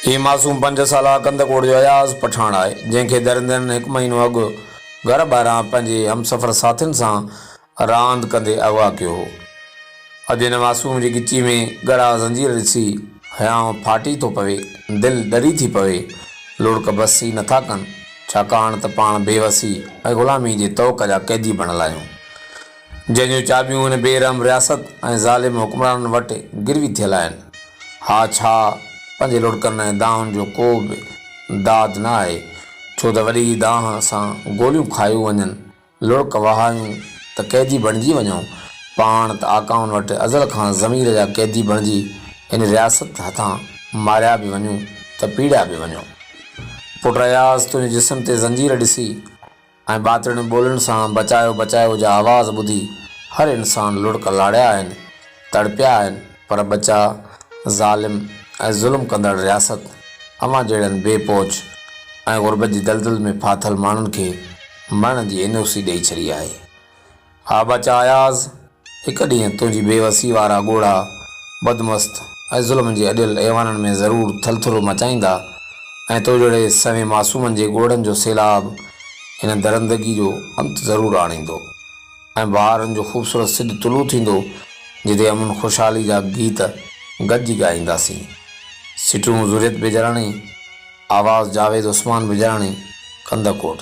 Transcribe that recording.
ये मासूम 5 साला कंदकोट जो अयाज़ पठान है, जैसे दरिंदनि 1 महीनो अॻु घर ॿाहिरां पंहिंजे हमसफ़र साथियुनि सां रांदि कंदे अगवा कयो हो। अॼु हिन मासूम जी गिची में ॻड़ा ज़ंजीर ॾिसी हयांव फाटी थो पवे, दिलि ॾरी थी पवे। लुड़क बसी नथा कनि, छाकाणि त पाण बेवसी ऐं ग़ुलामी जे तौक़ जा क़ैदी बणियल आहियूं, जंहिंजूं चाबियूं हिन बेरहम रियासत ऐं ज़ालिम हुक्मराननि वटि गिरवी थियल आहिनि। हा छा पंहिंजे लुड़कनि ऐं दाहुनि जो को बि दाद न आहे, छो त वॾी दाह सां गोलियूं खायूं वञनि, लुड़क वहायूं त क़ैदी बणिजी वञूं, पाण त आकाउनि वटि अज़ल खां ज़मीर जा क़ैदी बणिजी हिन रियासत हथां मारिया बि वञूं त पीड़िया बि वञूं। पुट अयाज़, तुंहिंजे जिस्म ते ज़ंजीर ॾिसी ऐं ॿातिड़नि ॿोलियुनि सां बचायो बचायो जा आवाज़ ॿुधी हर इंसान लुड़क लाड़िया आहिनि, तड़पिया आहिनि, पर बचा ज़ालिम ऐं ज़ुल्म कंदड़ रियासत अव्हां जहिड़नि बेपोच ऐं ग़ुरबत जी दलदल में फाथल माण्हुनि खे मरण जी एनओसी ॾेई छॾी आहे। हा बचा अयाज़, हिकु ॾींहुं तुंहिंजी बेवसी वारा ॻोढ़ा बदमस्त ऐं ज़ुल्म जे अॾियल ऐवाननि में ज़रूरु थलथुल मचाईंदा ऐं तो जहिड़े सवे मासूमनि जे ॻोढ़नि जो सैलाब हिन दरिंदगी जो अंत ज़रूरु आणींदो ऐं बहारनि जो ख़ूबसूरत सिॼ तुलू थींदो, जिते अमन ख़ुशहाली जा गीत गॾिजी ॻाईंदासीं। सिटूं ज़ुरियत बिजराणी, आवाज़ जावेद उस्मान बिजराणी, कंदकोट।